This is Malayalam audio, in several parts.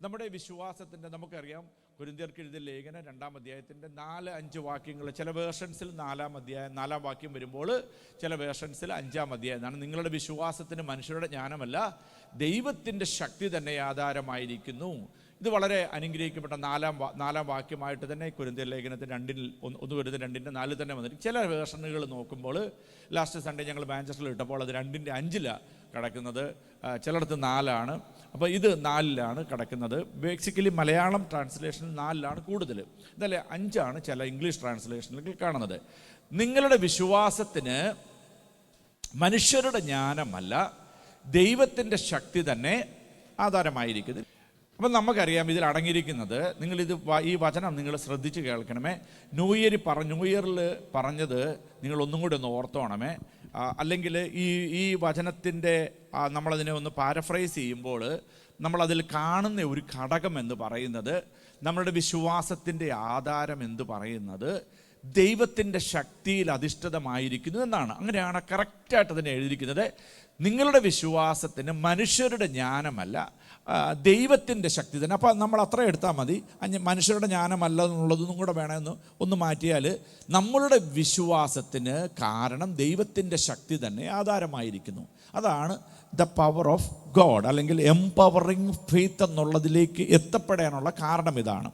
നമ്മുടെ വിശ്വാസത്തിൻ്റെ നമുക്കറിയാം കൊരിന്ത്യർക്ക് എഴുതിയ ലേഖനം 2-ാം അധ്യായത്തിൻ്റെ 4-5 വാക്യങ്ങൾ, ചില വേർഷൻസിൽ 4-ാം വാക്യം വരുമ്പോൾ ചില വേർഷൻസിൽ 5-ാം അധ്യായം എന്നാണ്. നിങ്ങളുടെ വിശ്വാസത്തിന് മനുഷ്യരുടെ ജ്ഞാനമല്ല ദൈവത്തിൻ്റെ ശക്തി തന്നെ ആധാരമായിരിക്കുന്നു. ഇത് വളരെ അനുഗ്രഹിക്കപ്പെട്ട 4-ാം വാക്യമായിട്ട് തന്നെ കൊരിന്ത്യർ ലേഖനത്തിന് 2:2-4 തന്നെ വന്നിട്ട് ചില വേർഷനുകൾ നോക്കുമ്പോൾ ലാസ്റ്റ് സൺഡേ ഞങ്ങൾ മാഞ്ചസ്റ്ററിൽ ഇട്ടപ്പോൾ അത് 2:5 കിടക്കുന്നത്, ചിലയിടത്ത് 4. അപ്പോൾ ഇത് 4 കിടക്കുന്നത്. ബേസിക്കലി മലയാളം ട്രാൻസ്ലേഷൻ 4 കൂടുതൽ, ഇതല്ലേ 5 ചില ഇംഗ്ലീഷ് ട്രാൻസ്ലേഷനിൽ കാണുന്നത്. നിങ്ങളുടെ വിശ്വാസത്തിന് മനുഷ്യരുടെ ജ്ഞാനമല്ല ദൈവത്തിൻ്റെ ശക്തി തന്നെ ആധാരമായിരിക്കുന്നത്. അപ്പം നമുക്കറിയാം ഇതിൽ അടങ്ങിയിരിക്കുന്നത്, ഈ വചനം നിങ്ങൾ ശ്രദ്ധിച്ച് കേൾക്കണമേ. ന്യൂ ഇയറിൽ പറഞ്ഞത് നിങ്ങൾ ഒന്നും കൂടി ഒന്ന് ഓർത്തോണമേ. അല്ലെങ്കിൽ ഈ വചനത്തിൻ്റെ നമ്മളതിനെ ഒന്ന് പാരഫ്രൈസ് ചെയ്യുമ്പോൾ നമ്മളതിൽ കാണുന്ന ഒരു ഘടകം എന്ന് പറയുന്നത്, നമ്മളുടെ വിശ്വാസത്തിൻ്റെ ആധാരം എന്ന് പറയുന്നത് ദൈവത്തിൻ്റെ ശക്തിയിൽ അധിഷ്ഠിതമായിരിക്കുന്നു എന്നാണ്. അങ്ങനെയാണ് കറക്റ്റായിട്ട് തന്നെ എഴുതിയിരിക്കുന്നത്. നിങ്ങളുടെ വിശ്വാസത്തിന് മനുഷ്യരുടെ ജ്ഞാനമല്ല ദൈവത്തിൻ്റെ ശക്തി തന്നെ. അപ്പോൾ നമ്മൾ അത്ര എടുത്താൽ മതി. മനുഷ്യരുടെ ജ്ഞാനമല്ല എന്നുള്ളതൊന്നും കൂടെ വേണമെന്ന് ഒന്ന് മാറ്റിയാൽ നമ്മളുടെ വിശ്വാസത്തിന് കാരണം ദൈവത്തിൻ്റെ ശക്തി തന്നെ ആധാരമായിരിക്കുന്നു. അതാണ് ദ പവർ ഓഫ് ഗോഡ്, അല്ലെങ്കിൽ എംപവറിങ് ഫെയ്ത്ത് എന്നുള്ളതിലേക്ക് എത്തപ്പെടാനുള്ള കാരണം ഇതാണ്.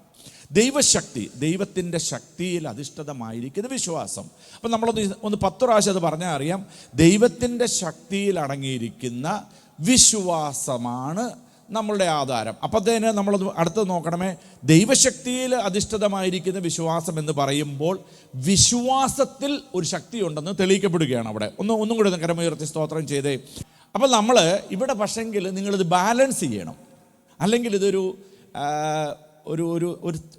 ദൈവശക്തി, ദൈവത്തിൻ്റെ ശക്തിയിൽ അധിഷ്ഠിതമായിരിക്കുന്ന വിശ്വാസം. അപ്പം നമ്മളൊന്ന് 10 പ്രാവശ്യം അത് പറഞ്ഞാൽ അറിയാം. ദൈവത്തിൻ്റെ ശക്തിയിൽ അടങ്ങിയിരിക്കുന്ന വിശ്വാസമാണ് നമ്മളുടെ ആധാരം. അപ്പോഴത്തേന് നമ്മളത് അടുത്ത് നോക്കണമേ. ദൈവശക്തിയിൽ അധിഷ്ഠിതമായിരിക്കുന്ന വിശ്വാസം എന്ന് പറയുമ്പോൾ വിശ്വാസത്തിൽ ഒരു ശക്തി ഉണ്ടെന്ന് തെളിയിക്കപ്പെടുകയാണ്. അവിടെ ഒന്നും കൂടി കരമുയർത്തി സ്തോത്രം ചെയ്തേ. അപ്പം നമ്മൾ ഇവിടെ പക്ഷെങ്കിൽ നിങ്ങളിത് ബാലൻസ് ചെയ്യണം, അല്ലെങ്കിൽ ഇതൊരു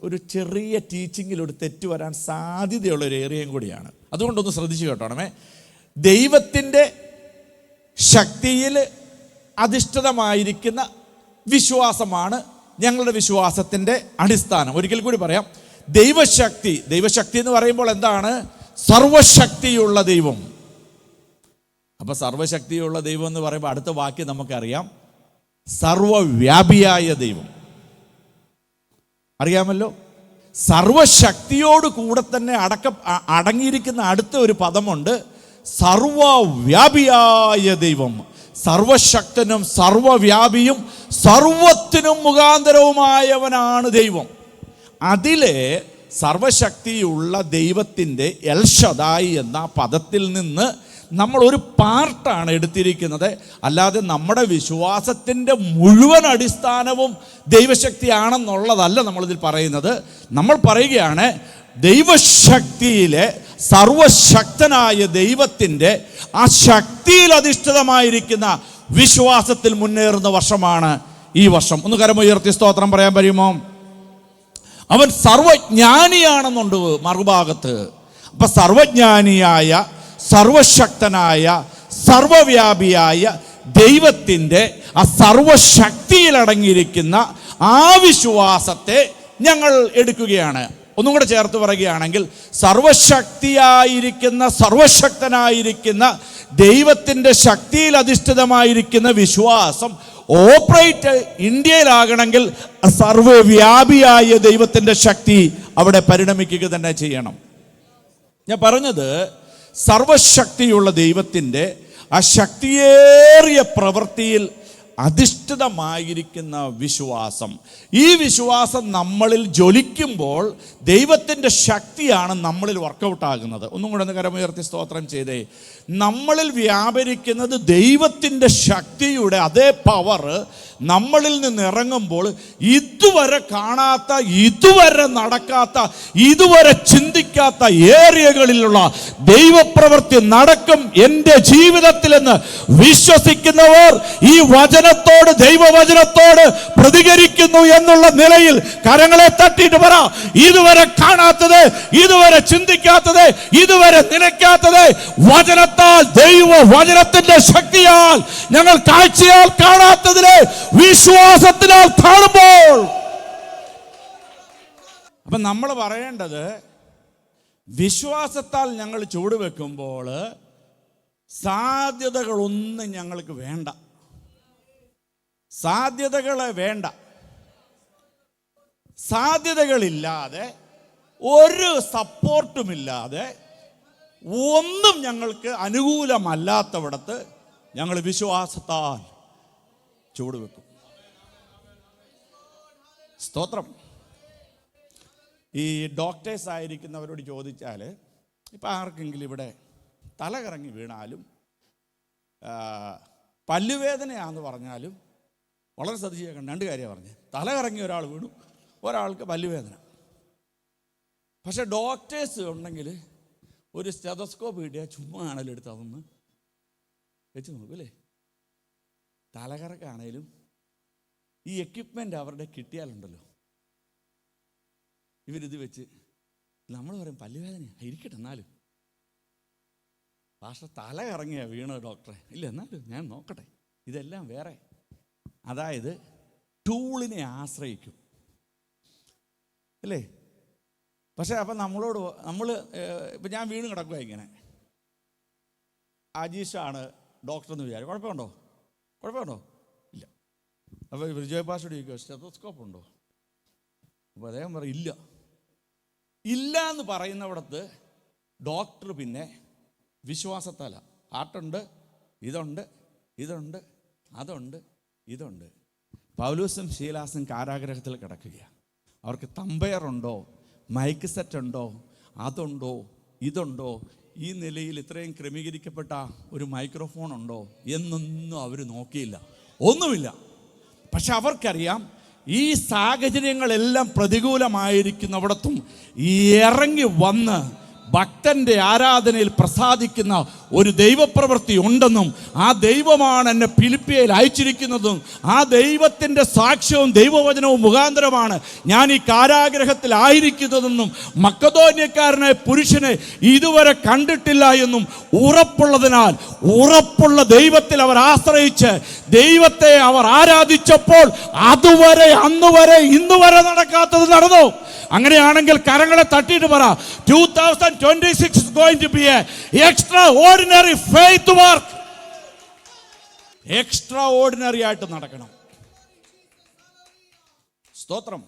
ഒരു ചെറിയ ടീച്ചിങ്ങിൽ ഒരു തെറ്റ് വരാൻ സാധ്യതയുള്ളൊരു ഏരിയയും കൂടിയാണ്. അതുകൊണ്ടൊന്ന് ശ്രദ്ധിച്ചു കേട്ടോണമേ. ദൈവത്തിൻ്റെ ശക്തിയിൽ അധിഷ്ഠിതമായിരിക്കുന്ന വിശ്വാസമാണ് ഞങ്ങളുടെ വിശ്വാസത്തിൻ്റെ അടിസ്ഥാനം. ഒരിക്കൽ കൂടി പറയാം. ദൈവശക്തി എന്ന് പറയുമ്പോൾ എന്താണ്? സർവശക്തിയുള്ള ദൈവം. അപ്പം സർവശക്തിയുള്ള ദൈവം എന്ന് പറയുമ്പോൾ അടുത്ത വാക്യം നമുക്കറിയാം, സർവവ്യാപിയായ ദൈവം. അറിയാമല്ലോ, സർവശക്തിയോട് കൂടെ തന്നെ അടങ്ങിയിരിക്കുന്ന അടുത്ത ഒരു പദമുണ്ട്, സർവവ്യാപിയായ ദൈവം. സർവശക്തനും സർവവ്യാപിയും സർവത്തിനും മുഖാന്തരവുമായവനാണ് ദൈവം. അതിലെ സർവശക്തിയുള്ള ദൈവത്തിൻ്റെ എൽ ഷദായി എന്ന പദത്തിൽ നിന്ന് നമ്മൾ ഒരു പാർട്ടാണ് എടുത്തിരിക്കുന്നത്. അല്ലാതെ നമ്മുടെ വിശ്വാസത്തിൻ്റെ മുഴുവൻ അടിസ്ഥാനവും ദൈവശക്തിയാണെന്നുള്ളതല്ല നമ്മളിതിൽ പറയുന്നത്. നമ്മൾ പറയുകയാണ് ദൈവശക്തിയിലെ സർവശക്തനായ ദൈവത്തിൻ്റെ ആ ശക്തിയിൽ അധിഷ്ഠിതമായിരിക്കുന്ന വിശ്വാസത്തിൽ മുന്നേറുന്ന വർഷമാണ് ഈ വർഷം. ഒന്ന് കരമുയർത്തി സ്തോത്രം പറയാൻ പറ്റുമോ? അവൻ സർവജ്ഞാനിയാണെന്നുണ്ട് മറുഭാഗത്ത്. അപ്പൊ സർവജ്ഞാനിയായ, സർവശക്തനായ, സർവവ്യാപിയായ ദൈവത്തിൻ്റെ ആ സർവശക്തിയിൽ അടങ്ങിയിരിക്കുന്ന ആ വിശ്വാസത്തെ ഞങ്ങൾ എടുക്കുകയാണ്. ഒന്നും കൂടെ ചേർത്ത് പറയുകയാണെങ്കിൽ, സർവശക്തിയായിരിക്കുന്ന, സർവശക്തനായിരിക്കുന്ന ദൈവത്തിൻ്റെ ശക്തിയിൽ അധിഷ്ഠിതമായിരിക്കുന്ന വിശ്വാസം ഓപ്പറേറ്റ് ഇന്ത്യയിലാകണമെങ്കിൽ സർവവ്യാപിയായ ദൈവത്തിൻ്റെ ശക്തി അവിടെ പരിണമിക്കുക തന്നെ ചെയ്യണം. ഞാൻ പറഞ്ഞത് സർവശക്തിയുള്ള ദൈവത്തിൻ്റെ ആ ശക്തിയേറിയ പ്രവൃത്തിയിൽ അധിഷ്ഠിതമായിരിക്കുന്ന വിശ്വാസം. ഈ വിശ്വാസം നമ്മളിൽ ജ്വലിക്കുമ്പോൾ ദൈവത്തിൻ്റെ ശക്തിയാണ് നമ്മളിൽ വർക്കൗട്ടാകുന്നത്. ഒന്നും കൂടെ ഒന്ന് കരമുയർത്തി സ്തോത്രം ചെയ്തേ. നമ്മളിൽ വ്യാപരിക്കുന്നത് ദൈവത്തിൻ്റെ ശക്തിയുടെ അതേ പവർ നമ്മളിൽ നിന്ന് ഇറങ്ങുമ്പോൾ ഇതുവരെ കാണാത്ത, ഇതുവരെ നടക്കാത്ത, ഇതുവരെ ചിന്തിക്കാത്ത ഏരിയകളിലുള്ള ദൈവപ്രവൃത്തി നടക്കും എൻ്റെ ജീവിതത്തിലെന്ന് വിശ്വസിക്കുന്നവർ ഈ വചനത്തോട്, ദൈവവചനത്തോട് പ്രതികരിക്കുന്നു എന്നുള്ള നിലയിൽ കരങ്ങളെ തട്ടിയിട്ട് പറ, ഇതുവരെ കാണാത്തത്, ഇതുവരെ ചിന്തിക്കാത്തത്, ഇതുവരെ നിലയ്ക്കാത്തത് വചനത്താൽ, ദൈവവചനത്തിന്റെ ശക്തിയാൽ, ഞങ്ങൾ കാഴ്ചയാൽ കാണാത്തതിനെ വിശ്വാസത്തിനാൽ കാണുമ്പോൾ. അപ്പൊ നമ്മൾ പറയേണ്ടത്, വിശ്വാസത്താൽ ഞങ്ങൾ ചുവടുവെക്കുമ്പോൾ സാധ്യതകളൊന്നും ഞങ്ങൾക്ക് വേണ്ട. സാധ്യതകളെ വേണ്ട. സാധ്യതകളില്ലാതെ, ഒരു സപ്പോർട്ടുമില്ലാതെ, ഒന്നും ഞങ്ങൾക്ക് അനുകൂലമല്ലാത്തവിടത്ത് ഞങ്ങൾ വിശ്വാസത്താൽ ചുവടുവെക്കും. സ്തോത്രം. ഈ ഡോക്ടേഴ്സ് ആയിരിക്കുന്നവരോട് ചോദിച്ചാൽ, ഇപ്പം ആർക്കെങ്കിലും ഇവിടെ തലകറങ്ങി വീണാലും പല്ലുവേദനയാണെന്ന് പറഞ്ഞാലും വളരെ ശ്രദ്ധിച്ചേക്കണം. രണ്ട് കാര്യമാണ് പറഞ്ഞത്. തലകറങ്ങി ഒരാൾ വീണു, ഒരാൾക്ക് പല്ലുവേദന. പക്ഷെ ഡോക്ടേഴ്സ് ഉണ്ടെങ്കിൽ ഒരു സ്റ്റെതസ്കോപ്പ് കിട്ടിയാൽ ചുമ്മാ ആണെങ്കിലും എടുത്ത് അതൊന്ന് വെച്ച് നോക്കും അല്ലേ. തലകറക്കാണേലും ഈ എക്യുപ്മെൻ്റ് അവരുടെ കിട്ടിയാലുണ്ടല്ലോ, ഇവരിത് വെച്ച് നമ്മൾ പറയും പല്ലുവേദന ഇരിക്കട്ടെ, എന്നാലും പക്ഷെ തല കറങ്ങിയ വീണ ഡോക്ടറെ, ഇല്ല എന്നാലും ഞാൻ നോക്കട്ടെ, ഇതെല്ലാം വേറെ. അതായത് ടൂളിനെ ആശ്രയിക്കും അല്ലേ. പക്ഷെ അപ്പം നമ്മൾ ഇപ്പം ഞാൻ വീണ് കിടക്കുക ഇങ്ങനെ, അജീഷാണ് ഡോക്ടർ എന്ന് വിചാരിക്കും. കുഴപ്പമുണ്ടോ? ഇല്ല. അപ്പോൾ വിജയപാഷോട് ചോദിക്കുക സ്റ്റെതസ്കോപ്പ് ഉണ്ടോ? അപ്പോൾ അദ്ദേഹം പറയും ഇല്ല എന്ന് പറയുന്നവിടത്ത് ഡോക്ടർ പിന്നെ വിശ്വാസത്താല ഹാർട്ടുണ്ട്, ഇതുണ്ട്. പൗലോസും ശീലാസും കാരാഗ്രഹത്തിൽ കിടക്കുകയാണ്. അവർക്ക് തമ്പയറുണ്ടോ, മൈക്ക് സെറ്റ് ഉണ്ടോ, ഇതുണ്ടോ, ഈ നിലയിൽ ഇത്രയും ക്രമീകരിക്കപ്പെട്ട ഒരു മൈക്രോഫോൺ ഉണ്ടോ എന്നൊന്നും അവർ നോക്കിയില്ല, ഒന്നുമില്ല. പക്ഷെ അവർക്കറിയാം ഈ സാഹചര്യങ്ങളെല്ലാം പ്രതികൂലമായിരിക്കുന്നിടത്തും ഇറങ്ങി വന്ന് ഭക്തന്റെ ആരാധനയിൽ പ്രസാദിക്കുന്ന ഒരു ദൈവപ്രവൃത്തി ഉണ്ടെന്നും ആ ദൈവമാണ് എന്നെ ഫിലിപ്പിയയിൽ അയച്ചിരിക്കുന്നതും ആ ദൈവത്തിൻ്റെ സാക്ഷ്യവും ദൈവവചനവും മുഖാന്തരമാണ് ഞാൻ ഈ കാരാഗ്രഹത്തിലായിരിക്കുന്നതെന്നും മക്കദോന്യക്കാരനായ പുരുഷനെ ഇതുവരെ കണ്ടിട്ടില്ല എന്നും ഉറപ്പുള്ളതിനാൽ ഉറപ്പുള്ള ദൈവത്തിൽ അവർ ആശ്രയിച്ച് ദൈവത്തെ അവർ ആരാധിച്ചപ്പോൾ അതുവരെ അന്നുവരെ ഇന്നുവരെ നടക്കാത്തത് നടന്നു. അങ്ങനെയാണെങ്കിൽ കരങ്ങളെ തട്ടിയിട്ട് പറ, 2026 is going to be an extraordinary faith work. Extra ആയിട്ട് നടക്കണം. സ്തോത്രം.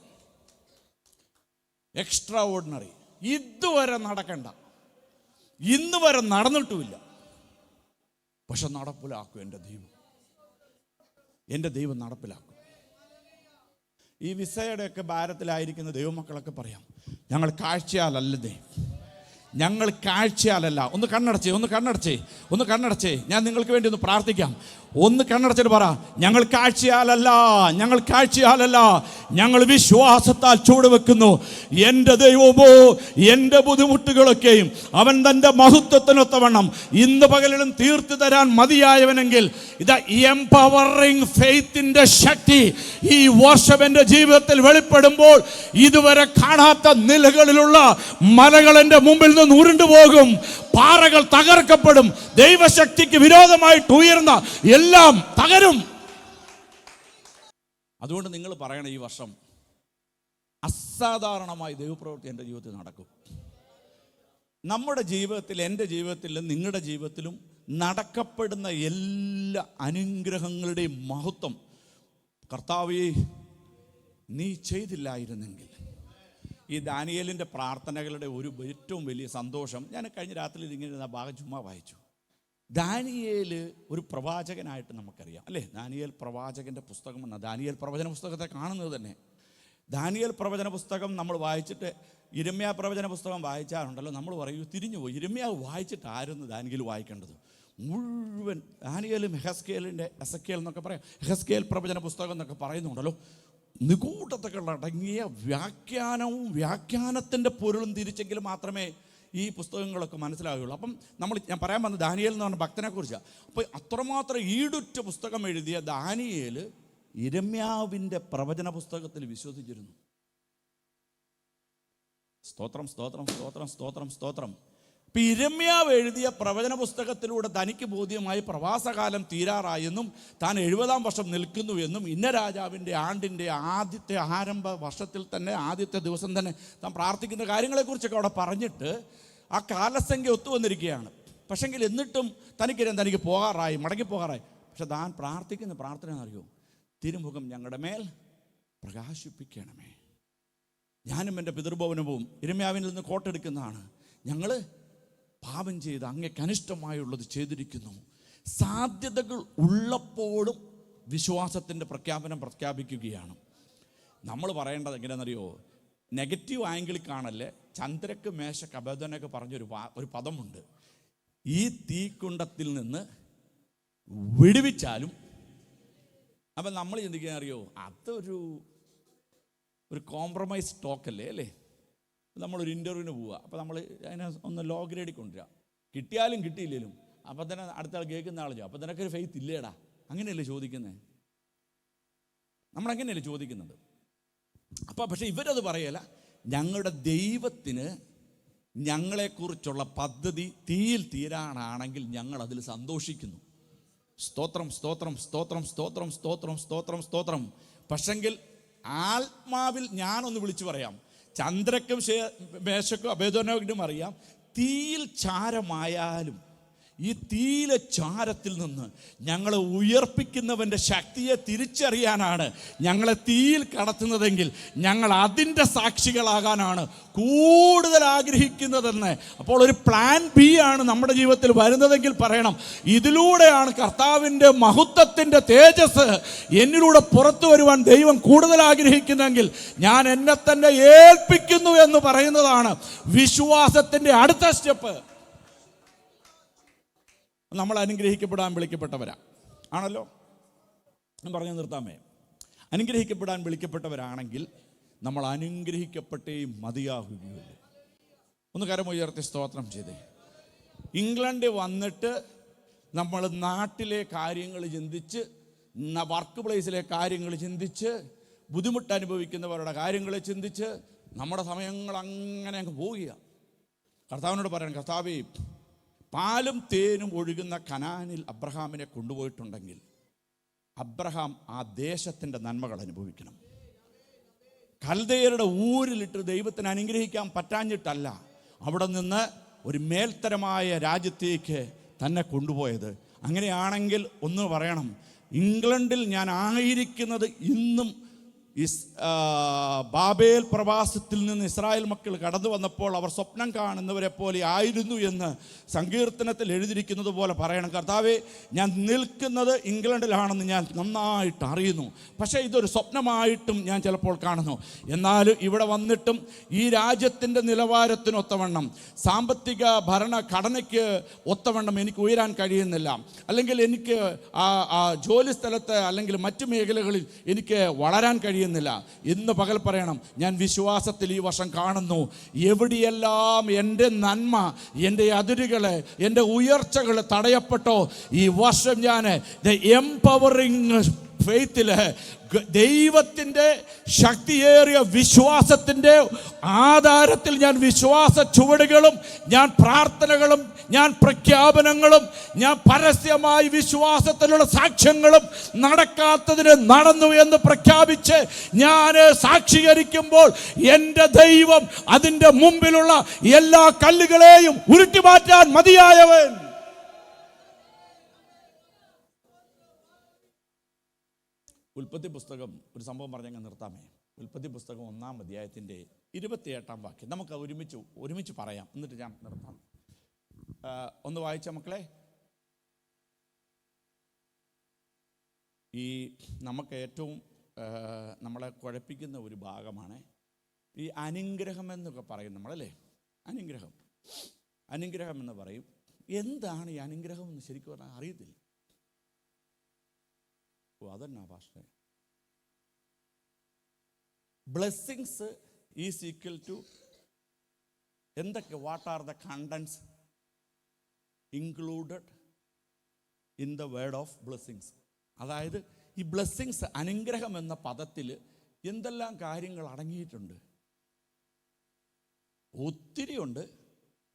Extra ordinary. ഇതുവരെ നടക്കണ്ട, ഇന്ന് വരെ നടന്നിട്ടുമില്ല, പക്ഷെ നടപ്പിലാക്കും എൻ്റെ ദൈവം നടപ്പിലാക്കും. ഈ വിസയുടെയൊക്കെ ഭാരത്തിലായിരിക്കുന്ന ദൈവമക്കളൊക്കെ പറയാം, ഞങ്ങൾ കാഴ്ചയാലല്ല. ഒന്ന് കണ്ണടച്ചേ, ഞാൻ നിങ്ങൾക്ക് വേണ്ടി ഒന്ന് പ്രാർത്ഥിക്കാം. ഒന്ന് കണ്ണടച്ചിട്ട് പറ, ഞങ്ങൾ കാഴ്ചയാലല്ല, ഞങ്ങൾ വിശ്വാസത്താൽ ചുവടുവെക്കുന്നു. എൻ്റെ ദൈവമോ എൻ്റെ ബുദ്ധിമുട്ടുകളൊക്കെയും അവൻ തൻ്റെ മഹത്വത്തിനൊത്തവണ്ണം ഇന്ന് പകലിലും തീർത്തു തരാൻ മതിയായവനെങ്കിൽ ഇത് എംപവറിംഗ് ഫെയ്ത്തിൻ്റെ ശക്തി ഈ വർഷം എൻ്റെ ജീവിതത്തിൽ വെളിപ്പെടുമ്പോൾ ഇതുവരെ കാണാത്ത നിലകളിലുള്ള മലകൾ എൻ്റെ മുമ്പിൽ നിന്ന് ഉരുണ്ടുപോകും, പാറകൾ തകർക്കപ്പെടും, ദൈവശക്തിക്ക് വിരോധമായിട്ട് ഉയർന്ന എല്ലാം തകരും. അതുകൊണ്ട് നിങ്ങൾ പറയണം, ഈ വർഷം അസാധാരണമായി ദൈവപ്രവൃത്തി എൻ്റെ ജീവിതത്തിൽ നടക്കും. നമ്മുടെ ജീവിതത്തിൽ, എൻ്റെ ജീവിതത്തിലും നിങ്ങളുടെ ജീവിതത്തിലും നടക്കപ്പെടുന്ന എല്ലാ അനുഗ്രഹങ്ങളുടെയും മഹത്വം കർത്താവേ നീ ചെയ്തില്ലായിരുന്നെങ്കിൽ. ഈ ദാനിയേലിൻ്റെ പ്രാർത്ഥനകളുടെ ഒരു ഏറ്റവും വലിയ സന്തോഷം, ഞാൻ കഴിഞ്ഞ രാത്രി ഇങ്ങനെ ഭാഗം ചുമ്മാ വായിച്ചു. ദാനിയേൽ ഒരു പ്രവാചകനായിട്ട് നമുക്കറിയാം അല്ലേ. ദാനിയേൽ പ്രവാചകൻ്റെ പുസ്തകം എന്ന ദാനിയേൽ പ്രവചന പുസ്തകത്തെ കാണുന്നത് തന്നെ. ദാനിയേൽ പ്രവചന പുസ്തകം നമ്മൾ വായിച്ചിട്ട് യിരെമ്യാ പ്രവചന പുസ്തകം വായിച്ചാറുണ്ടല്ലോ, നമ്മൾ പറയൂ തിരിഞ്ഞുപോയി. യിരെമ്യാവ് വായിച്ചിട്ട് ആയിരുന്നു ദാനിയേൽ വായിക്കേണ്ടത്. മുഴുവൻ ദാനിയേലും എസെക്കിയേൽ എന്നൊക്കെ പറയാം, എസെക്കിയേൽ പ്രവചന പുസ്തകം എന്നൊക്കെ പറയുന്നുണ്ടല്ലോ, നിഗൂഢതകൾ അടങ്ങിയ വ്യാഖ്യാനവും വ്യാഖ്യാനത്തിൻ്റെ പൊരുളും തിരിച്ചെങ്കിൽ മാത്രമേ ഈ പുസ്തകങ്ങളൊക്കെ മനസ്സിലാവുകയുള്ളൂ. അപ്പം ഞാൻ പറയാൻ വന്നത് ദാനിയേൽ എന്ന് പറഞ്ഞ ഭക്തനെക്കുറിച്ചാണ്. അപ്പോൾ അത്രമാത്രം ഈടുറ്റ പുസ്തകം എഴുതിയ ദാനിയേൽ യിരെമ്യാവിൻ്റെ പ്രവചന പുസ്തകത്തിൽ വിശ്വസിച്ചിരുന്നു. സ്തോത്രം. ഇപ്പം യിരെമ്യാവ് എഴുതിയ പ്രവചന പുസ്തകത്തിലൂടെ തനിക്ക് ബോധ്യമായി പ്രവാസകാലം തീരാറായെന്നും താൻ 70-ാം വർഷം നിൽക്കുന്നു എന്നും ഇന്ന രാജാവിൻ്റെ ആണ്ടിൻ്റെ ആദ്യത്തെ ആരംഭ വർഷത്തിൽ തന്നെ ആദ്യത്തെ ദിവസം തന്നെ താൻ പ്രാർത്ഥിക്കുന്ന കാര്യങ്ങളെക്കുറിച്ചൊക്കെ അവിടെ പറഞ്ഞിട്ട് ആ കാലസംഖ്യ ഒത്തുവന്നിരിക്കുകയാണ്. പക്ഷെങ്കിൽ എന്നിട്ടും തനിക്ക് മടങ്ങി പോകാറായി. പക്ഷെ താൻ പ്രാർത്ഥിക്കുന്ന പ്രാർത്ഥന എന്നറിയോ, തിരുമുഖം ഞങ്ങളുടെ മേൽ പ്രകാശിപ്പിക്കണമേ. ഞാനും എൻ്റെ പിതൃഭവനവും യിരെമ്യാവിൽ നിന്ന് കോട്ടെടുക്കുന്നതാണ്. ഞങ്ങൾ പാപം ചെയ്ത് അങ്ങേക്ക് അനിഷ്ടമായുള്ളത് ചെയ്തിരിക്കുന്നു. സാധ്യതകൾ ഉള്ളപ്പോഴും വിശ്വാസത്തിൻ്റെ പ്രഖ്യാപിക്കുകയാണ്. നമ്മൾ പറയേണ്ടത് എങ്ങനെയാണെന്നറിയോ? നെഗറ്റീവ് ആംഗിളിൽ കാണല്ലേ. ചന്ദ്രക്ക് മേശക്ക് അബേദ്ദോനൊക്കെ പറഞ്ഞൊരു പദമുണ്ട്. ഈ തീക്കുണ്ടത്തിൽ നിന്ന് വിടുവിച്ചാലും. അപ്പം നമ്മൾ ചിന്തിക്കാൻ അറിയോ, അതൊരു കോംപ്രമൈസ് ടോക്കല്ലേ അല്ലേ? നമ്മളൊരു ഇൻ്റർവ്യൂവിന് പോവുക, അപ്പോൾ നമ്മൾ അതിനെ ഒന്ന് ലോ ഗ്രേഡിൽ കൊണ്ടുവരിക. കിട്ടിയാലും കിട്ടിയില്ലേലും അപ്പം തന്നെ അടുത്ത ആൾ കേൾക്കുന്ന ആൾ ചോദിക്കും, അപ്പം നിനക്കൊരു ഫെയ്ത്ത് ഇല്ലേടാ? അങ്ങനെയല്ലേ ചോദിക്കുന്നത്? നമ്മളങ്ങനെയല്ലേ ചോദിക്കുന്നത്? അപ്പോൾ പക്ഷേ ഇവരത് പറയല. ഞങ്ങളുടെ ദൈവത്തിന് ഞങ്ങളെക്കുറിച്ചുള്ള പദ്ധതി തീയിൽ തീരാനാണെങ്കിൽ ഞങ്ങൾ അതിൽ സന്തോഷിക്കുന്നു. സ്തോത്രം, സ്തോത്രം, സ്തോത്രം, സ്തോത്രം, സ്തോത്രം, സ്തോത്രം, സ്തോത്രം. പക്ഷെങ്കിൽ ആത്മാവിൽ ഞാനൊന്ന് വിളിച്ചു പറയാം, ചന്ദ്രക്കും മേശക്കും അബേദ്ദോനോവിനും അറിയാം, തീയിൽ ചാരമായാലും ഈ തീയിലെ ചാരത്തിൽ നിന്ന് ഞങ്ങളെ ഉയർപ്പിക്കുന്നവൻ്റെ ശക്തിയെ തിരിച്ചറിയാനാണ് ഞങ്ങളെ തീയിൽ കടത്തുന്നതെങ്കിൽ ഞങ്ങൾ അതിൻ്റെ സാക്ഷികളാകാനാണ് കൂടുതൽ ആഗ്രഹിക്കുന്നതെന്ന്. അപ്പോൾ ഒരു പ്ലാൻ ബി ആണ് നമ്മുടെ ജീവിതത്തിൽ വരുന്നതെങ്കിൽ പറയണം, ഇതിലൂടെയാണ് കർത്താവിൻ്റെ മഹത്വത്തിൻ്റെ തേജസ് എന്നിലൂടെ പുറത്തു വരുവാൻ ദൈവം കൂടുതൽ ആഗ്രഹിക്കുന്നെങ്കിൽ ഞാൻ എന്നെ തന്നെ ഏൽപ്പിക്കുന്നു എന്ന് പറയുന്നതാണ് വിശ്വാസത്തിൻ്റെ അടുത്ത സ്റ്റെപ്പ്. നമ്മൾ അനുഗ്രഹിക്കപ്പെടാൻ വിളിക്കപ്പെട്ടവരാ ആണല്ലോ. ഞാൻ പറഞ്ഞു നിർത്താമേ. അനുഗ്രഹിക്കപ്പെടാൻ വിളിക്കപ്പെട്ടവരാണെങ്കിൽ നമ്മൾ അനുഗ്രഹിക്കപ്പെട്ടേ മതിയാകുകയുള്ളൂ. ഒന്ന് കരമുയർത്തി സ്തോത്രം ചെയ്തേ. ഇംഗ്ലണ്ടിൽ വന്നിട്ട് നമ്മൾ നാട്ടിലെ കാര്യങ്ങൾ ചിന്തിച്ച്, വർക്ക് പ്ലേസിലെ കാര്യങ്ങൾ ചിന്തിച്ച്, ബുദ്ധിമുട്ട് അനുഭവിക്കുന്നവരുടെ കാര്യങ്ങൾ ചിന്തിച്ച് നമ്മുടെ സമയങ്ങൾ അങ്ങനെ അങ്ങ് പോവുക. കർത്താവിനോട് പറയണം, കർത്താവേ, പാലും തേനും ഒഴുകുന്ന കനാനിൽ അബ്രഹാമിനെ കൊണ്ടുപോയിട്ടുണ്ടെങ്കിൽ അബ്രഹാം ആ ദേശത്തിൻ്റെ നന്മകൾ അനുഭവിക്കണം. കൽദയരുടെ ഊരിലിട്ട് ദൈവത്തിന് അനുഗ്രഹിക്കാൻ പറ്റാഞ്ഞിട്ടല്ല, അവിടെ നിന്ന് ഒരു മേൽത്തരമായ രാജ്യത്തേക്ക് തന്നെ കൊണ്ടുപോയത്. അങ്ങനെയാണെങ്കിൽ ഒന്ന് പറയണം, ഇംഗ്ലണ്ടിൽ ഞാൻ ആയിരിക്കുന്നത് ഇന്നും ബാബേൽ പ്രവാസത്തിൽ നിന്ന് ഇസ്രായേൽ മക്കൾ കടന്നു വന്നപ്പോൾ അവർ സ്വപ്നം കാണുന്നവരെ പോലെ ആയിരുന്നു എന്ന് സങ്കീർത്തനത്തിൽ എഴുതിയിരിക്കുന്നത് പോലെ പറയണം, കർത്താവേ, ഞാൻ നിൽക്കുന്നത് ഇംഗ്ലണ്ടിലാണെന്ന് ഞാൻ നന്നായിട്ട് അറിയുന്നു. പക്ഷേ ഇതൊരു സ്വപ്നമായിട്ടും ഞാൻ ചിലപ്പോൾ കാണുന്നു. എന്നാലും ഇവിടെ വന്നിട്ടും ഈ രാജ്യത്തിൻ്റെ നിലവാരത്തിനൊത്തവണ്ണം, സാമ്പത്തിക ഭരണഘടനയ്ക്ക് ഒത്തവണ്ണം എനിക്ക് ഉയരാൻ കഴിയുന്നില്ല. അല്ലെങ്കിൽ എനിക്ക് ജോലി സ്ഥലത്ത് അല്ലെങ്കിൽ മറ്റു മേഖലകളിൽ എനിക്ക് വളരാൻ കഴിയുന്നില്ല. ഇന്ന് പകൽ പറയണം, ഞാൻ വിശ്വാസത്തിൽ ഈ വർഷം കാണുന്നു, എവിടെയെല്ലാം എൻ്റെ നന്മ, എൻ്റെ അതിരുകൾ, എൻ്റെ ഉയർച്ചകൾ തടയപ്പെട്ടോ, ഈ വർഷം ഞാൻ എംപവറിങ് ഫെയ്ത്തിൽ ദൈവത്തിൻ്റെ ശക്തിയേറിയ വിശ്വാസത്തിൻ്റെ ആധാരത്തിൽ ഞാൻ വിശ്വാസ ചുവടുകളും, ഞാൻ പ്രാർത്ഥനകളും, ഞാൻ പ്രഖ്യാപനങ്ങളും, ഞാൻ പരസ്യമായി വിശ്വാസത്തിലുള്ള സാക്ഷ്യങ്ങളും നടക്കാത്തതിന് നടന്നു എന്ന് പ്രഖ്യാപിച്ച് ഞാൻ സാക്ഷീകരിക്കുമ്പോൾ എൻ്റെ ദൈവം അതിൻ്റെ മുമ്പിലുള്ള എല്ലാ കല്ലുകളെയും ഉരുട്ടി മാറ്റാൻ മതിയായവൻ. ഉൽപ്പത്തി പുസ്തകം ഒരു സംഭവം പറഞ്ഞങ്ങ് നിർത്താമേ. ഉൽപ്പത്തി പുസ്തകം 1-ാം അധ്യായത്തിൻ്റെ 28-ാം വാക്യം നമുക്ക് ഒരുമിച്ച് പറയാം, എന്നിട്ട് ഞാൻ നിർത്താം. ഒന്ന് വായിച്ച മക്കളെ. ഈ നമുക്ക് ഏറ്റവും നമ്മളെ കുഴപ്പിക്കുന്ന ഒരു ഭാഗമാണ് ഈ അനുഗ്രഹം എന്നൊക്കെ പറയും നമ്മളല്ലേ. അനുഗ്രഹം എന്ന് പറയും. എന്താണ് ഈ അനുഗ്രഹം എന്ന് ശരിക്കും പറഞ്ഞാൽ അറിയത്തില്ല. അതെന്നാ പാസ്റ്റേ? ബ്ലെസ്സിങ്സ് ഈസ് ഈക്വൽ ടു എന്തൊക്കെ? What are the contents included in the word of blessings? അതായത് ഈ ബ്ലെസ്സിങ്സ്, അനുഗ്രഹം എന്ന പദത്തിൽ എന്തെല്ലാം കാര്യങ്ങൾ അടങ്ങിയിട്ടുണ്ട്? ഒത്തിരി ഉണ്ട്.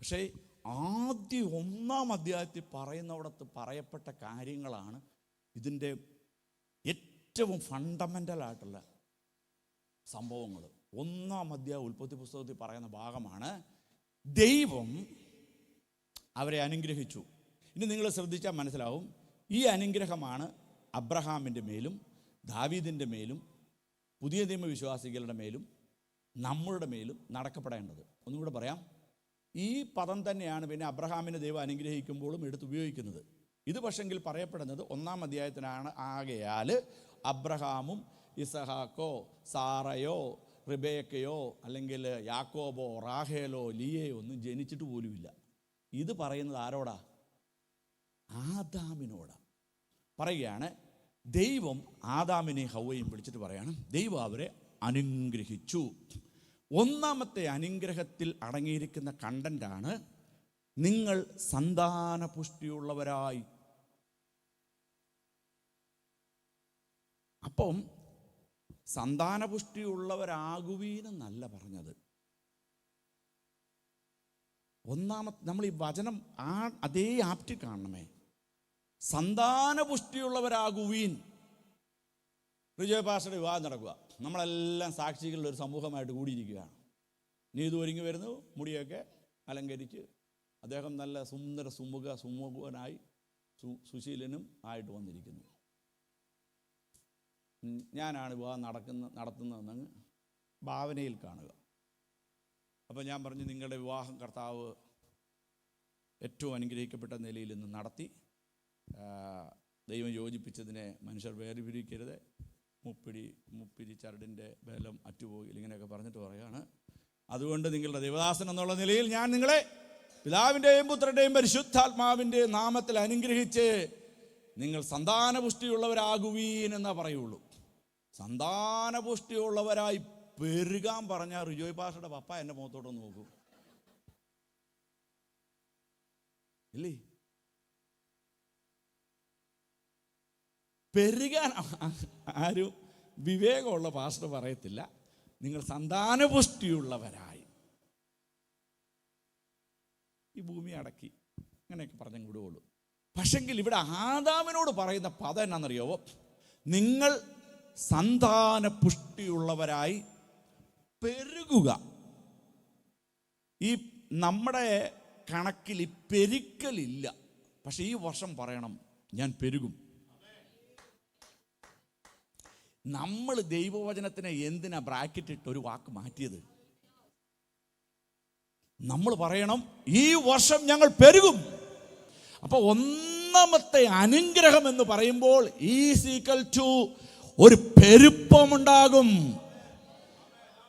പക്ഷേ ആദ്യ 1-ാം അധ്യായത്തിൽ പറയുന്നിടത്ത് പറയപ്പെട്ട കാര്യങ്ങളാണ് ഇതിൻ്റെ ഏറ്റവും ഫണ്ടമെൻ്റലായിട്ടുള്ള സംഭവങ്ങൾ. 1-ാം അധ്യായം ഉൽപ്പത്തി പുസ്തകത്തിൽ പറയുന്ന ഭാഗമാണ് ദൈവം അവരെ അനുഗ്രഹിച്ചു. ഇനി നിങ്ങൾ ശ്രദ്ധിച്ചാൽ മനസ്സിലാവും, ഈ അനുഗ്രഹമാണ് അബ്രഹാമിൻ്റെ മേലും ദാവീദിൻ്റെ മേലും പുതിയ നിയമവിശ്വാസികളുടെ മേലും നമ്മളുടെ മേലും നടക്കപ്പെടേണ്ടത്. ഒന്നുകൂടെ പറയാം, ഈ പദം തന്നെയാണ് പിന്നെ അബ്രഹാമിനെ ദൈവം അനുഗ്രഹിക്കുമ്പോഴും എടുത്തുപയോഗിക്കുന്നത്. ഇത് പക്ഷെങ്കിൽ പറയപ്പെടുന്നത് 1-ാം അധ്യായത്തിനാണ്. ആകയാൽ അബ്രഹാമും ഇസഹാക്കോ സാറയോ റിബേക്കയോ അല്ലെങ്കിൽ യാക്കോബോ റാഹേലോ ലിയയോ ഒന്നും ജനിച്ചിട്ട് പോലുമില്ല. ഇത് പറയുന്നത് ആരോടാ? ആദാമിനോടാ. പറയുകയാണ്, ദൈവം ആദാമിനെ ഹവ്വയും വിളിച്ചിട്ട് പറയാണ്, ദൈവം അവരെ അനുഗ്രഹിച്ചു. 1-ാമത്തെ അനുഗ്രഹത്തിൽ അടങ്ങിയിരിക്കുന്ന കണ്ടന്റാണ് നിങ്ങൾ സന്താനപുഷ്ടിയുള്ളവരായി. അപ്പം സന്താനപുഷ്ടിയുള്ളവരാകുവീനെന്നല്ല പറഞ്ഞത്. നമ്മൾ ഈ വചനം അതേ ആപ്റ്റ് കാണണമേ. സന്താനപുഷ്ടിയുള്ളവരാകുവീൻ. വിജയപാഷയുടെ വിവാഹം നടക്കുക, നമ്മളെല്ലാം സാക്ഷികളുടെ ഒരു സമൂഹമായിട്ട് കൂടിയിരിക്കുകയാണ്. നീതു ഒരുങ്ങി വരുന്നു, മുടിയൊക്കെ അലങ്കരിച്ച് അദ്ദേഹം നല്ല സുമുഖനായി സുശീലനും ആയിട്ട് വന്നിരിക്കുന്നു. ഞാനാണ് വിവാഹം നടത്തുന്നതെന്നങ്ങ് ഭാവനയിൽ കാണുക. അപ്പോൾ ഞാൻ പറഞ്ഞു, നിങ്ങളുടെ വിവാഹം കർത്താവ് ഏറ്റവും അനുഗ്രഹിക്കപ്പെട്ട നിലയിൽ നിന്ന് നടത്തി, ദൈവം യോജിപ്പിച്ചതിനെ മനുഷ്യർ വേർപിരിക്കരുത്, മുപ്പിരി ചരടിൻ്റെ ബലം അറ്റുപോകില്ല, ഇങ്ങനെയൊക്കെ പറഞ്ഞിട്ട് പറയുകയാണ്. അതുകൊണ്ട് നിങ്ങളുടെ ദൈവദാസൻ എന്നുള്ള നിലയിൽ ഞാൻ നിങ്ങളെ പിതാവിൻ്റെയും പുത്രൻ്റെയും പരിശുദ്ധാത്മാവിൻ്റെയും നാമത്തിൽ അനുഗ്രഹിച്ച് നിങ്ങൾ സന്താനപുഷ്ടിയുള്ളവരാകുവീൻ എന്നാ പറയുള്ളൂ. സന്താനപുഷ്ടിയുള്ളവരായി പെരുകാൻ പറഞ്ഞാൽ റിജോയ് പാഷയുടെ പപ്പ എൻ്റെ മുഖത്തോട്ടൊന്ന് നോക്കൂ, ഇല്ലേ? പെരുകാൻ ആരും വിവേകമുള്ള പാസ്റ്റർ പറയത്തില്ല. നിങ്ങൾ സന്താനപുഷ്ടിയുള്ളവരായി ഈ ഭൂമി അടക്കി, അങ്ങനെയൊക്കെ പറഞ്ഞും വിടുകയുള്ളൂ. പക്ഷെങ്കിൽ ഇവിടെ ആദാമിനോട് പറയുന്ന പദം എന്നാണെന്നറിയാവോ? നിങ്ങൾ സന്താനപുഷ്ടിയുള്ളവരായി പെരുകുക. ഈ നമ്മുടെ കണക്കിൽ ഈ പെരുക്കലില്ല. പക്ഷെ ഈ വർഷം പറയണം, ഞാൻ പെരുകും. നമ്മൾ ദൈവവചനത്തിനെ എന്തിനാ ബ്രാക്കറ്റ് ഇട്ട് ഒരു വാക്ക് മാറ്റിയത്? നമ്മൾ പറയണം, ഈ വർഷം ഞങ്ങൾ പെരുകും. അപ്പൊ 1-ാമത്തെ അനുഗ്രഹം എന്ന് പറയുമ്പോൾ ഈസ് ഈക്വൽ ടു ഒരു പെരുപ്പമുണ്ടാകും.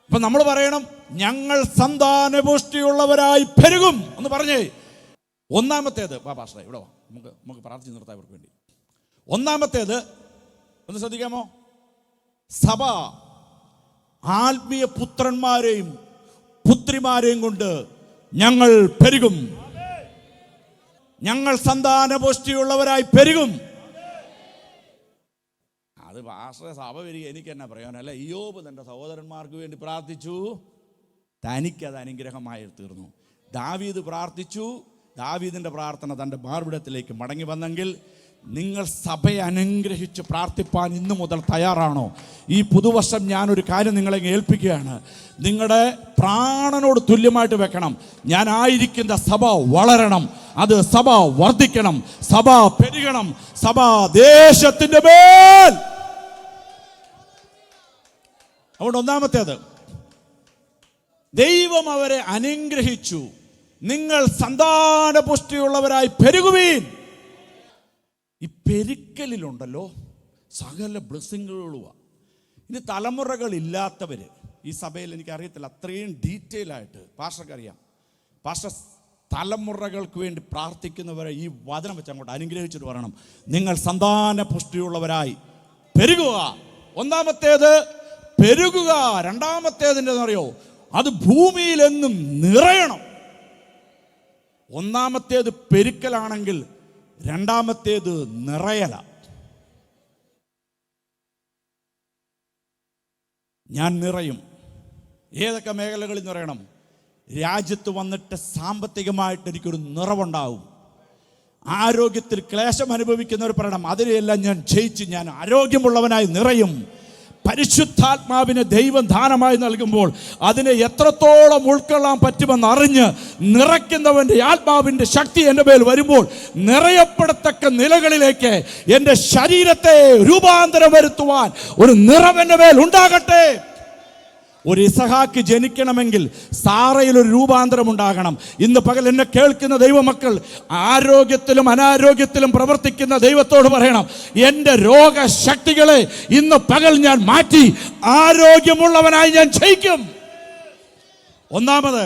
അപ്പൊ നമ്മൾ പറയണം, ഞങ്ങൾ സന്താനപുഷ്ടിയുള്ളവരായി പെരുകും എന്ന് പറഞ്ഞേ. 1-ാമത്തേത് പാസ്റ്ററെ ഇവിടെ വാ, നമുക്ക് പ്രാർത്ഥിച്ച് നിർത്താം ഇവർക്ക് വേണ്ടി. 1-ാമത്തേത് ഒന്ന് ശ്രദ്ധിക്കാമോ? സഭ ആത്മീയ പുത്രന്മാരെയും പുത്രിമാരെയും കൊണ്ട് ഞങ്ങൾ പെരുകും. ഞങ്ങൾ സന്താനപുഷ്ടിയുള്ളവരായി പെരുകും. അത് പാസ്റ്ററെ സഭ വരിക എനിക്ക് എന്നാ പറയാനല്ല. ഇയ്യോബ് തൻ്റെ സഹോദരന്മാർക്ക് വേണ്ടി പ്രാർത്ഥിച്ചു, തനിക്കത് അനുഗ്രഹമായി തീർന്നു. ദാവീദ് പ്രാർത്ഥിച്ചു, ദാവീദിൻ്റെ പ്രാർത്ഥന തൻ്റെ മാർവിടത്തിലേക്ക് മടങ്ങി വന്നെങ്കിൽ നിങ്ങൾ സഭയെ അനുഗ്രഹിച്ച് പ്രാർത്ഥിപ്പാൻ ഇന്നു മുതൽ തയ്യാറാണോ? ഈ പുതുവർഷം ഞാനൊരു കാര്യം നിങ്ങളെ ഏൽപ്പിക്കുകയാണ്. നിങ്ങളുടെ പ്രാണനോട് തുല്യമായിട്ട് വെക്കണം. ഞാനായിരിക്കുന്ന സഭ വളരണം, അത് സഭ വർദ്ധിക്കണം, സഭ പെരുകണം, സഭ ദേശത്തിൻ്റെ മേൽ. അതുകൊണ്ട് 1-ാമത്തേത്, ദൈവം അവരെ അനുഗ്രഹിച്ചു. നിങ്ങൾ സന്താനപുഷ്ടിയുള്ളവരായി പെരുകുവീൻ. ഈ പെരുക്കലിലുണ്ടല്ലോ സകല ബ്ലെസ്സിങ്ങുകളുമാണ്. ഇനി തലമുറകളില്ലാത്തവർ ഈ സഭയിൽ എനിക്കറിയത്തില്ല, അത്രയും ഡീറ്റെയിൽ ആയിട്ട് പാസ്റ്റർക്കറിയാം. പാസ്റ്റർ തലമുറകൾക്ക് വേണ്ടി പ്രാർത്ഥിക്കുന്നവരെ ഈ വചനം വെച്ച് അങ്ങോട്ട് അനുഗ്രഹിച്ചിട്ട് പറയണം, നിങ്ങൾ സന്താനപുഷ്ടിയുള്ളവരായി പെരുകുക. 1-ാമത്തേത് പെരുകുക. 2-ാമത്തേതിൻ്റെ എന്നറിയോ? അത് ഭൂമിയിലെങ്ങും നിറയണം. 1-ാമത്തേത് പെരുക്കലാണെങ്കിൽ 2-ാമത്തേത് നിറയല. ഞാൻ നിറയും. ഏതൊക്കെ മേഖലകളിൽ നിറയണം? രാജ്യത്ത് വന്നിട്ട് സാമ്പത്തികമായിട്ട് എനിക്കൊരു നിറവുണ്ടാവും. ആരോഗ്യത്തിൽ ക്ലേശം അനുഭവിക്കുന്നവർ പറയണം, അതിനെയെല്ലാം ഞാൻ ജയിച്ച് ഞാൻ ആരോഗ്യമുള്ളവനായി നിറയും. പരിശുദ്ധാത്മാവിനെ ദൈവം ദാനമായി നൽകുമ്പോൾ അതിനെ എത്രത്തോളം ഉൾക്കൊള്ളാൻ പറ്റുമെന്ന് അറിഞ്ഞ് നിറയ്ക്കുന്നവൻ്റെ ആത്മാവിൻ്റെ ശക്തി എൻ്റെ മേൽ വരുമ്പോൾ നിറയപ്പെടത്തക്ക നിലകളിലേക്ക് എൻ്റെ ശരീരത്തെ രൂപാന്തരം വരുത്തുവാൻ ഒരു നിറവെൻ്റെ മേൽ ഉണ്ടാകട്ടെ. ഒരു ഇസഹാക്ക് ജനിക്കണമെങ്കിൽ സാറയിൽ ഒരു രൂപാന്തരം ഉണ്ടാകണം. ഇന്ന് പകൽ എന്നെ കേൾക്കുന്ന ദൈവമക്കൾ, ആരോഗ്യത്തിലും അനാരോഗ്യത്തിലും പ്രവർത്തിക്കുന്ന ദൈവത്തോട് പറയണം, എൻ്റെ രോഗശക്തികളെ ഇന്ന് പകൽ ഞാൻ മാറ്റി ആരോഗ്യമുള്ളവനായി ഞാൻ ജയിക്കും. ഒന്നാമത്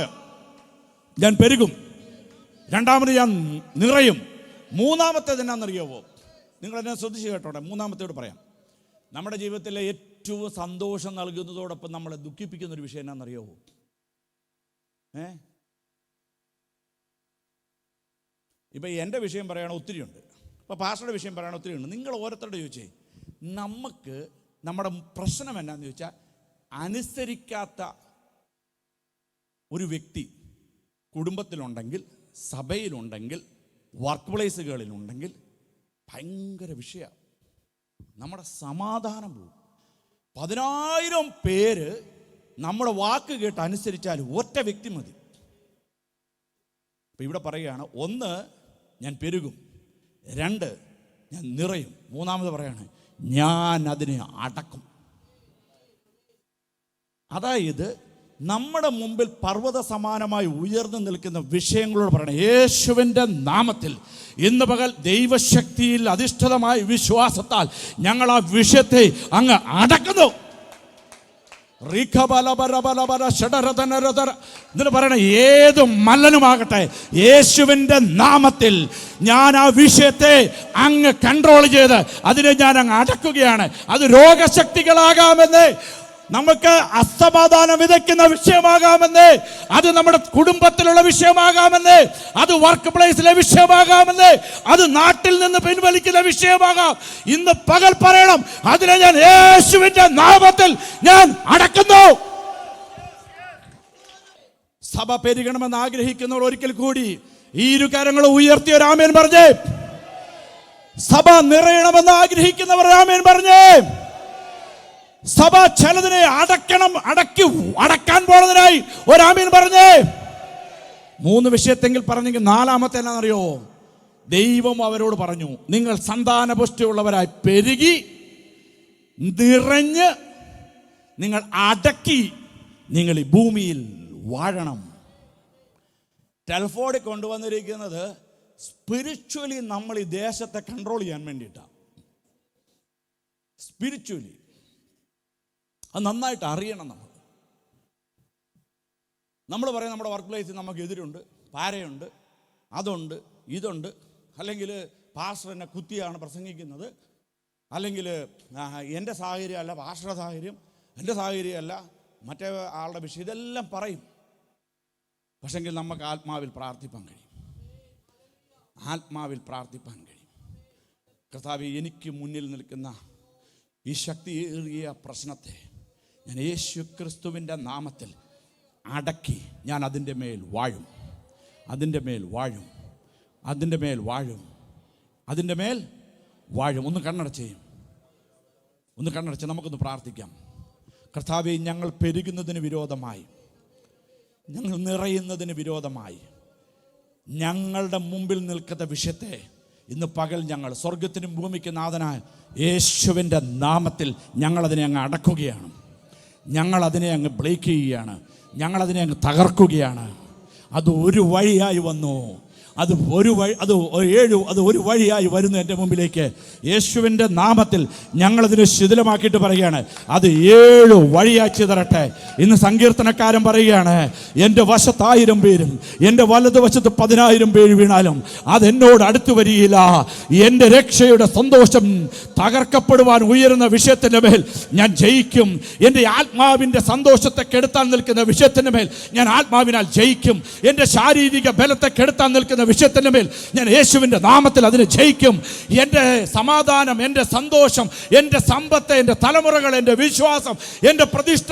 ഞാൻ പെരുകും, രണ്ടാമത് ഞാൻ നിറയും, മൂന്നാമത്തേത് എന്നാണെന്നറിയാവോ? നിങ്ങളെന്നെ ശ്രദ്ധിച്ച് കേട്ടോട്ടെ. മൂന്നാമത്തേട് പറയാം. നമ്മുടെ ജീവിതത്തിലെ ഏറ്റവും സന്തോഷം നൽകുന്നതോടൊപ്പം നമ്മളെ ദുഃഖിപ്പിക്കുന്ന ഒരു വിഷയം എന്നാണെന്നറിയാവോ? ഇപ്പം എൻ്റെ വിഷയം പറയണ ഒത്തിരിയുണ്ട്, ഇപ്പോൾ പാസ്റ്ററുടെ വിഷയം പറയണ ഒത്തിരിയുണ്ട്. നിങ്ങൾ ഓരോരുത്തരുടെ ചോദിച്ചേ, നമുക്ക് നമ്മുടെ പ്രശ്നം എന്നാന്ന് ചോദിച്ചാൽ, അനുസരിക്കാത്ത ഒരു വ്യക്തി കുടുംബത്തിലുണ്ടെങ്കിൽ, സഭയിലുണ്ടെങ്കിൽ, വർക്ക് പ്ലേസുകളിലുണ്ടെങ്കിൽ ഭയങ്കര വിഷയമാണ്. നമ്മുടെ സമാധാനം പോകും. 10,000 പേര് നമ്മുടെ വാക്ക് കേട്ട് അനുസരിച്ചാൽ ഒറ്റ വ്യക്തി മതി. അപ്പം ഇവിടെ പറയുകയാണ്, 1 ഞാൻ പെരുകും, 2 ഞാൻ നിറയും, മൂന്നാമത് പറയാണ് ഞാൻ അതിനെ അടക്കും. അതായത് നമ്മുടെ മുമ്പിൽ പർവ്വത സമാനമായി ഉയർന്നു നിൽക്കുന്ന വിഷയങ്ങളോട് പറയണം, യേശുവിൻ്റെ നാമത്തിൽ ഇന്ന് പകൽ ദൈവശക്തിയിൽ അധിഷ്ഠിതമായ വിശ്വാസത്താൽ ഞങ്ങൾ ആ വിഷയത്തെ അങ്ങ് അടക്കുന്നു. എന്നിട്ട് പറയണ, ഏത് മല്ലനുമാകട്ടെ, യേശുവിൻ്റെ നാമത്തിൽ ഞാൻ ആ വിഷയത്തെ അങ്ങ് കൺട്രോൾ ചെയ്ത് അതിനെ ഞാൻ അങ്ങ് അടക്കുകയാണ്. അത് രോഗശക്തികളാകാമെന്ന്, നമുക്ക് അസമാധാനം വിതയ്ക്കുന്ന വിഷയമാകാമെന്ന്, അത് നമ്മുടെ കുടുംബത്തിലുള്ള വിഷയമാകാമെന്ന്, അത് വർക്ക് പ്ലേസിലെ വിഷയമാകാമെന്ന്, അത് നാട്ടിൽ നിന്ന് പിൻവലിക്കുന്ന വിഷയമാകാം. ഇന്ന് പകൽ പറയണം, അതിനെ ഞാൻ യേശുവിന്റെ നാമത്തിൽ ഞാൻ അടക്കുന്നു. സഭ പെരുകണമെന്ന് ആഗ്രഹിക്കുന്നവർ ഒരിക്കൽ കൂടി ഈ ഇരു കരങ്ങൾ ഉയർത്തിയ ആമേൻ പറഞ്ഞേ. സഭ നിറയണമെന്ന് ആഗ്രഹിക്കുന്നവർ ആമേൻ പറഞ്ഞേ. സഭ ചിലതിനെ അടക്കാൻ പോണതിനായി ഒരാമീൻ പറഞ്ഞേ. 3 വിഷയത്തെങ്കിൽ പറഞ്ഞെങ്കിൽ നാലാമത്തെ എന്നാണെന്നറിയോ? ദൈവം അവരോട് പറഞ്ഞു, നിങ്ങൾ സന്താനപുഷ്ടിയുള്ളവരായി പെരുകി നിറഞ്ഞ് നിങ്ങൾ അടക്കി നിങ്ങൾ ഈ ഭൂമിയിൽ വാഴണം. ടെൽഫോർഡിൽ കൊണ്ടുവന്നിരിക്കുന്നത് സ്പിരിച്വലി നമ്മൾ ഈ ദേശത്തെ കൺട്രോൾ ചെയ്യാൻ വേണ്ടിയിട്ടാണ്. സ്പിരിച്വലി അത് നന്നായിട്ട് അറിയണം. നമ്മൾ പറയും നമ്മുടെ വർക്ക് പ്ലേസിൽ നമുക്ക് എതിരുണ്ട്, പാരയുണ്ട്, അതുണ്ട്, ഇതുണ്ട്, അല്ലെങ്കിൽ പാസ്റ്റർ എന്നെ കുത്തിയാണ് പ്രസംഗിക്കുന്നത്, അല്ലെങ്കിൽ എൻ്റെ സാഹചര്യമല്ല പാസ്റ്ററുടെ സാഹചര്യം, എൻ്റെ സാഹചര്യമല്ല മറ്റേ ആളുടെ വിഷയം, ഇതെല്ലാം പറയും. പക്ഷെങ്കിൽ നമുക്ക് ആത്മാവിൽ പ്രാർത്ഥിപ്പാൻ കഴിയും. ആത്മാവിൽ പ്രാർത്ഥിപ്പാൻ കഴിയും. കർത്താവേ, എനിക്ക് മുന്നിൽ നിൽക്കുന്ന ഈ ശക്തിയേറിയ പ്രശ്നത്തെ ഞാൻ യേശു ക്രിസ്തുവിൻ്റെ നാമത്തിൽ അടക്കി ഞാൻ അതിൻ്റെ മേൽ വാഴും, അതിൻ്റെ മേൽ വാഴും, അതിൻ്റെ മേൽ വാഴും, അതിൻ്റെ മേൽ വാഴും. ഒന്ന് കണ്ണടച്ച് നമുക്കൊന്ന് പ്രാർത്ഥിക്കാം. കർത്താവേ, ഞങ്ങൾ പെരുകുന്നതിന് വിരോധമായി, ഞങ്ങൾ നിറയുന്നതിന് വിരോധമായി ഞങ്ങളുടെ മുമ്പിൽ നിൽക്കുന്ന വിഷയത്തെ ഇന്ന് പകൽ ഞങ്ങൾ സ്വർഗത്തിനും ഭൂമിക്ക് നാഥനായ യേശുവിൻ്റെ നാമത്തിൽ ഞങ്ങളതിനെ അങ്ങ് അടക്കുകയാണ്. ഞങ്ങളതിനെ അങ്ങ് ബ്രേക്ക് ചെയ്യുകയാണ്. ഞങ്ങളതിനെ അങ്ങ് തകർക്കുകയാണ്. അത് ഒരു വഴിയായി വന്നു. അത് ഒരു വഴിയായി വരുന്നു എൻ്റെ മുമ്പിലേക്ക്. യേശുവിൻ്റെ നാമത്തിൽ ഞങ്ങളതിനെ ശിഥിലമാക്കിയിട്ട് പറയുകയാണ്, അത് 7 വഴിയാക്കി തരട്ടെ. ഇന്ന് സങ്കീർത്തനക്കാരൻ പറയുകയാണ്, എൻ്റെ വശത്ത് 1000 പേരും എൻ്റെ വലതുവശത്ത് 10,000 പേര് വീണാലും അതെന്നോട് അടുത്തു വരികയില്ല. എൻ്റെ രക്ഷയുടെ സന്തോഷം തകർക്കപ്പെടുവാൻ ഉയരുന്ന വിഷയത്തിൻ്റെ മേൽ ഞാൻ ജയിക്കും. എൻ്റെ ആത്മാവിൻ്റെ സന്തോഷത്തെ കെടുത്താൻ നിൽക്കുന്ന വിഷയത്തിൻ്റെ മേൽ ഞാൻ ആത്മാവിനാൽ ജയിക്കും. എൻ്റെ ശാരീരിക ബലത്തെ കെടുത്താൻ നിൽക്കുന്ന വിഷയത്തിൻ്റെ മേൽ ഞാൻ യേശുവിൻ്റെ നാമത്തിൽ അതിനെ ജയിക്കും. എൻ്റെ സമാധാനം, എൻ്റെ സന്തോഷം, എൻ്റെ സമ്പത്ത്, എൻ്റെ തലമുറകൾ, എൻ്റെ വിശ്വാസം, എൻ്റെ പ്രതിഷ്ഠ,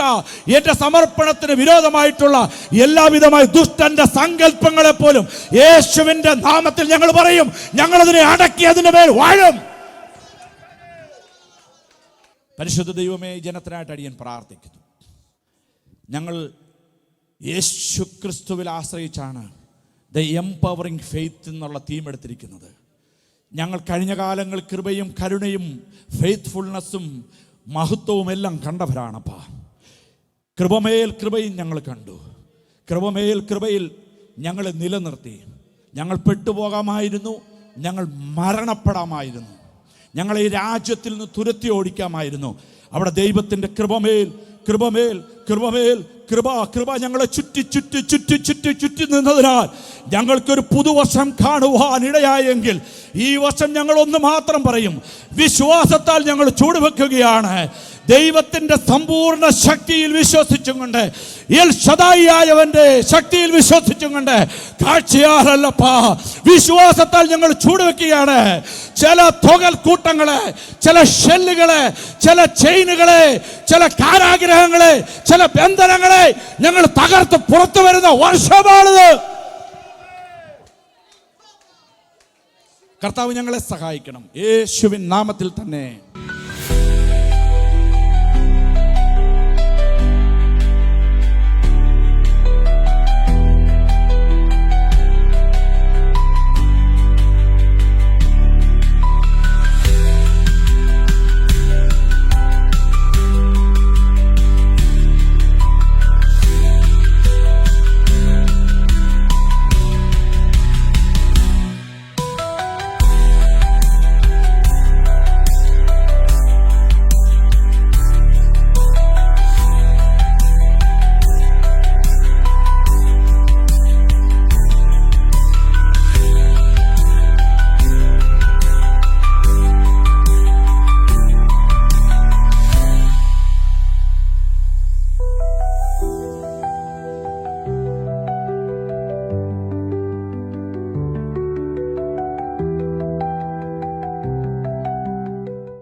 എൻ്റെ സമർപ്പണത്തിന് വിരോധമായിട്ടുള്ള എല്ലാവിധമായ ദുഷ്ടന്റെ സങ്കല്പങ്ങളെ പോലും യേശുവിൻ്റെ നാമത്തിൽ ഞങ്ങൾ പറയും, ഞങ്ങളതിനെ അടക്കി അതിൻ്റെ മേൽ വാഴും. പരിശുദ്ധ ദൈവമേ, ജനത്തിനായിട്ട് അടിയൻ പ്രാർത്ഥിക്കുന്നു. ഞങ്ങൾ യേശു ക്രിസ്തുവിൽ ആശ്രയിച്ചാണ് ദ എംപവറിംഗ് ഫെയ്ത്ത് എന്നുള്ള തീം എടുത്തിരിക്കുന്നത്. ഞങ്ങൾ കഴിഞ്ഞ കാലങ്ങൾ കൃപയും കരുണയും ഫെയ്ത്ത്ഫുൾനെസ്സും മഹത്വവും എല്ലാം കണ്ടവരാണപ്പാ. കൃപമേൽ കൃപയും ഞങ്ങൾ കണ്ടു. കൃപമേൽ കൃപയിൽ ഞങ്ങളെ നിലനിർത്തി. ഞങ്ങൾ പെട്ടുപോകാമായിരുന്നു, ഞങ്ങൾ മരണപ്പെടാമായിരുന്നു, ഞങ്ങളെ ഈ രാജ്യത്തിൽ നിന്ന് തുരത്തി ഓടിക്കാമായിരുന്നു. അവിടെ ദൈവത്തിൻ്റെ കൃപമേൽ കൃപമേൽ കൃപമേൽ കൃപ കൃപ ഞങ്ങളെ ചുറ്റി ചുറ്റി ചുറ്റി ചുറ്റി ചുറ്റി നിന്നതിനാൽ ഞങ്ങൾക്കൊരു പുതുവർഷം കാണുവാൻ ഇടയായെങ്കിൽ ഈ വർഷം ഞങ്ങൾ ഒന്ന് മാത്രം പറയും: വിശ്വാസത്താൽ ഞങ്ങൾ ചൂടുവെക്കുകയാണ്. ദൈവത്തിൻ്റെ സമ്പൂർണ്ണ ശക്തിയിൽ വിശ്വസിച്ചും കൊണ്ട്, എൽ ശദായി ആയവന്റെ ശക്തിയിൽ വിശ്വസിച്ചും കൊണ്ട്, കാഴ്ചയാലല്ലപ്പാ, വിശ്വാസത്താൽ ഞങ്ങൾ ചൂടുവെക്കുകയാണ്. ചില തുകൽ കൂട്ടങ്ങളെ, ചില ഷെല്ലുകളെ, ചില ചെയിനുകളെ, ചില കാരാഗ്രഹങ്ങളെ, ചില ബന്ധനങ്ങളെ ഞങ്ങൾ തകർത്ത് പുറത്തു വരുന്ന വർഷമാണിത്. കർത്താവ് ഞങ്ങളെ സഹായിക്കണം. യേശുവിൻ നാമത്തിൽ തന്നെ.